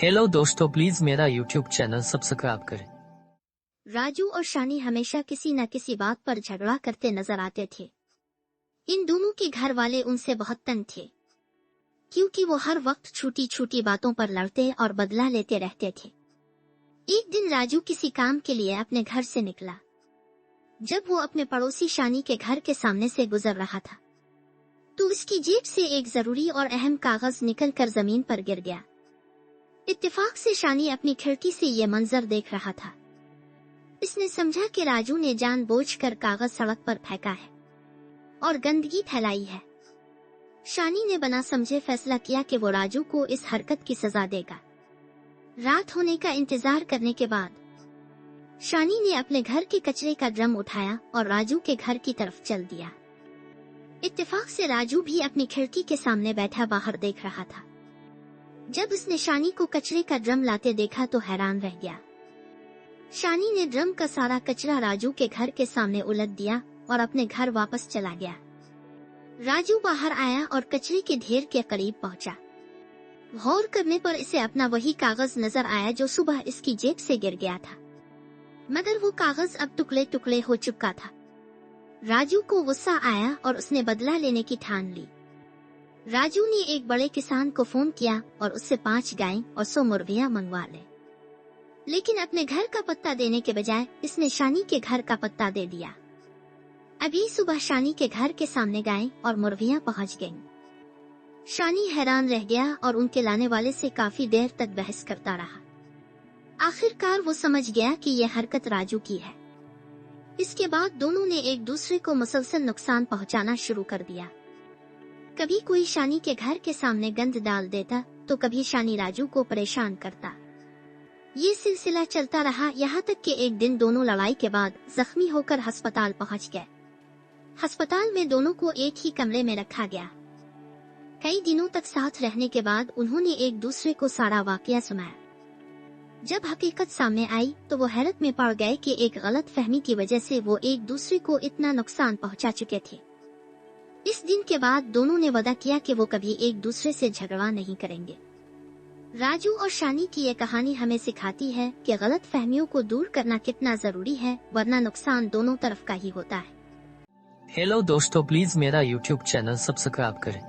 Hello दोस्तों, please मेरा YouTube channel subscribe करें। राजू और शानी हमेशा किसी न किसी बात पर झगड़ा करते नजर आते थे। इन दोनों के घर वाले उनसे बहुत तंग थे, क्योंकि वो हर वक्त छोटी छोटी बातों पर लड़ते और बदला लेते रहते थे। एक दिन राजू किसी काम के लिए अपने घर से निकला। जब वो अपने पड़ोसी शानी के घर के सामने से गुजर रहा था, तो उसकी जेब से एक जरूरी और अहम कागज निकलकर जमीन पर गिर गया। इत्तेफाक से शानी अपनी खिड़की से ये मंजर देख रहा था। इसने समझा कि राजू ने जानबूझकर कागज सड़क पर फेंका है और गंदगी फैलाई है। शानी ने बिना समझे फैसला किया कि वो राजू को इस हरकत की सजा देगा। रात होने का इंतजार करने के बाद शानी ने अपने घर के कचरे का ड्रम उठाया और राजू के घर की तरफ चल दिया। इत्तेफाक से राजू भी अपनी खिड़की के सामने बैठा बाहर देख रहा था। जब उसने शानी को कचरे का ड्रम लाते देखा तो हैरान रह गया। शानी ने ड्रम का सारा कचरा राजू के घर के सामने उलट दिया और अपने घर वापस चला गया। राजू बाहर आया और कचरे के ढेर के करीब पहुंचा। गौर करने पर इसे अपना वही कागज नजर आया जो सुबह इसकी जेब से गिर गया था, मगर वो कागज अब टुकड़े टुकड़े हो चुका था। राजू को गुस्सा आया और उसने बदला लेने की ठान ली। राजू ने एक बड़े किसान को फोन किया और उससे 5 गायें और 100 मुर्गियां मंगवा ले। लेकिन अपने घर का पत्ता देने के बजाय इसने शानी के घर का पत्ता दे दिया। अभी सुबह शानी के घर के सामने गायें और मुर्गियां पहुंच गईं। शानी हैरान रह गया और उनके लाने वाले से काफी देर तक बहस करता रहा। आखिरकार वो समझ गया कि यह हरकत राजू की है। इसके बाद दोनों ने एक दूसरे को मुसलसल नुकसान पहुंचाना शुरू कर दिया। कभी कोई शानी के घर के सामने गंद डाल देता तो कभी शानी राजू को परेशान करता। ये सिलसिला चलता रहा, यहाँ तक कि एक दिन दोनों लड़ाई के बाद जख्मी होकर अस्पताल पहुँच गए। अस्पताल में दोनों को एक ही कमरे में रखा गया। कई दिनों तक साथ रहने के बाद उन्होंने एक दूसरे को सारा वाकया सुनाया। जब हकीकत सामने आई तो वो हैरत में पड़ गए कि एक गलत फहमी की वजह से वो एक दूसरे को इतना नुकसान पहुंचा चुके थे। इस दिन के बाद दोनों ने वादा किया कि वो कभी एक दूसरे से झगड़ा नहीं करेंगे। राजू और शानी की ये कहानी हमें सिखाती है कि गलत फहमियों को दूर करना कितना जरूरी है, वरना नुकसान दोनों तरफ का ही होता है। हेलो दोस्तों, प्लीज मेरा यूट्यूब चैनल सब्सक्राइब करें।